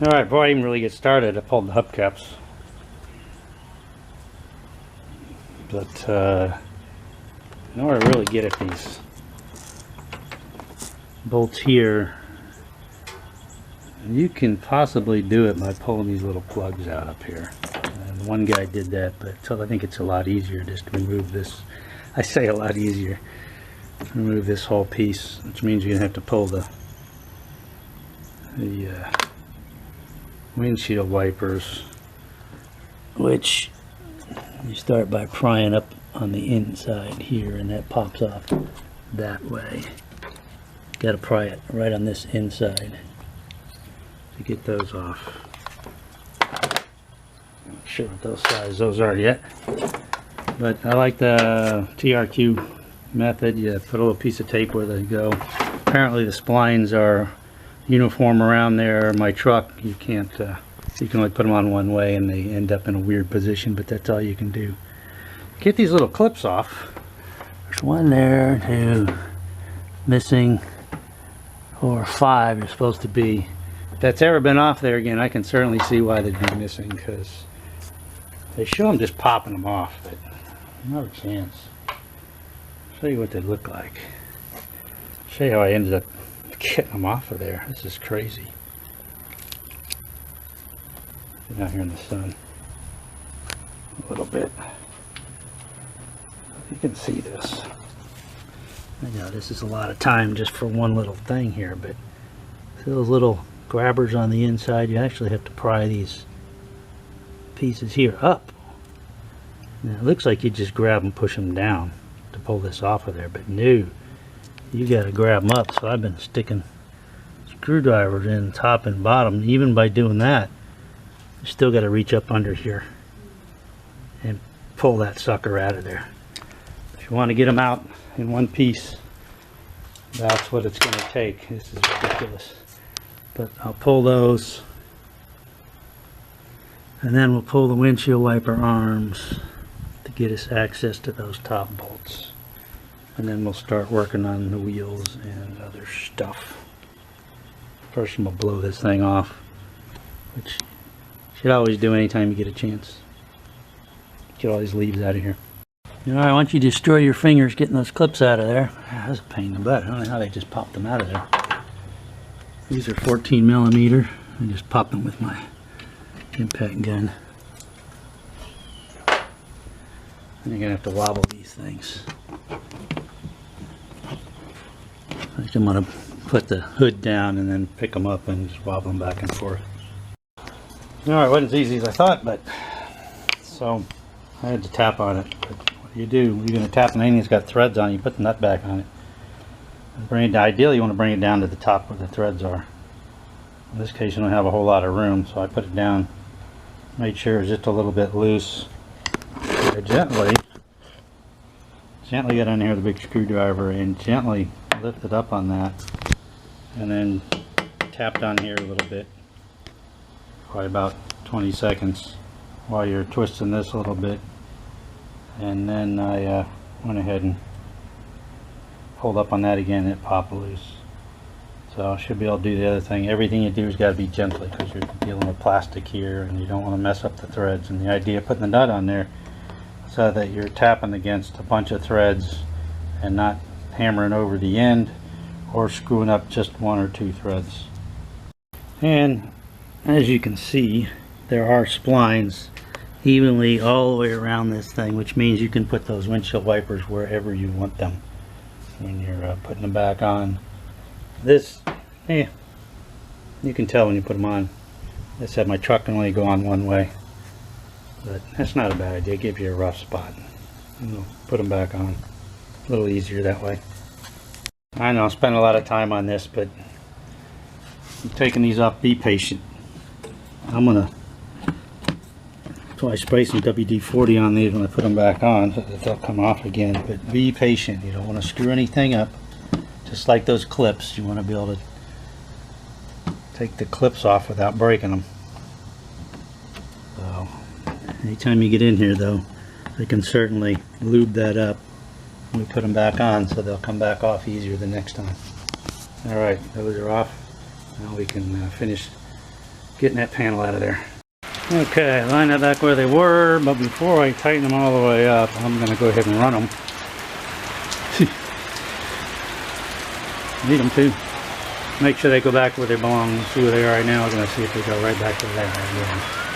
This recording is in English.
Alright, before I even really get started, I pulled the hubcaps. But in order to really get at these bolts here, you can possibly do it by pulling these little plugs out up here. And one guy did that, but I think it's a lot easier just to remove this. I say a lot easier. Remove this whole piece, which means you're gonna have to pull the windshield wipers, which you start by prying up on the inside here, and that pops off that way. Got to pry it right on this inside to get those off. I'm not sure what those size those are yet, but I like the TRQ method. You put a little piece of tape where they go. Apparently the splines are uniform around there. My truck, you can't, you can only put them on one way and they end up in a weird position, but that's all you can do. Get these little clips off. There's one there, two, missing, 4 or 5 you're supposed to be. If that's ever been off there again, I can certainly see why they'd be missing, because they show them just popping them off, but not a chance. Show you what they look like. Show you how I ended up getting them off of there. This is crazy. Get out here in the sun a little bit. You can see this. I know this is a lot of time just for one little thing here, but see those little grabbers on the inside? You actually have to pry these pieces here up. Now, it looks like you just grab and push them down to pull this off of there, but no, you got to grab them up. So I've been sticking screwdrivers in top and bottom. Even by doing that, you still got to reach up under here and pull that sucker out of there. If you want to get them out in one piece, that's what it's going to take. This is ridiculous, but I'll pull those, and then we'll pull the windshield wiper arms to get us access to those top bolts, and then we'll start working on the wheels and other stuff. First I'm going to blow this thing off, which you should always do anytime you get a chance. Get all these leaves out of here. Alright, once you destroy your fingers getting those clips out of there, that's a pain in the butt. I don't know how they just popped them out of there. These are 14 millimeter. I just popped them with my impact gun. And you're gonna have to wobble these things. I think I'm gonna put the hood down and then pick them up and just wobble them back and forth. Alright, it wasn't as easy as I thought, but so I had to tap on it. But what you do, you're going to tap on anything that's got threads on it, you put the nut back on it. And bring it down. Ideally you want to bring it down to the top where the threads are. In this case you don't have a whole lot of room, so I put it down, made sure it's just a little bit loose. Gently get on here with a big screwdriver and gently lift it up on that, and then tap down here a little bit, probably about 20 seconds while you're twisting this a little bit, and then I went ahead and pulled up on that again and it popped loose. So I should be able to do the other thing. Everything you do has got to be gently, because you're dealing with plastic here and you don't want to mess up the threads. And the idea of putting the nut on there so that you're tapping against a bunch of threads and not hammering over the end or screwing up just 1 or 2 threads. And as you can see, there are splines evenly all the way around this thing, which means you can put those windshield wipers wherever you want them when you're putting them back on. This, you can tell when you put them on. I said my truck can only go on one way, but that's not a bad idea. It gives you a rough spot. You'll put them back on a little easier that way. I know I spent a lot of time on this, but I'm taking these off. Be patient. I'm gonna spray some WD-40 on these when I put them back on so that they'll come off again, but be patient. You don't want to screw anything up. Just like those clips, you want to be able to take the clips off without breaking them. So anytime you get in here though, they can certainly lube that up when we put them back on, so they'll come back off easier the next time. Alright, those are off. Now we can finish getting that panel out of there. Okay, line that back where they were, but before I tighten them all the way up, I'm going to go ahead and run them. Need them to. Make sure they go back where they belong. See where they are right now. I'm going to see if they go right back to there again.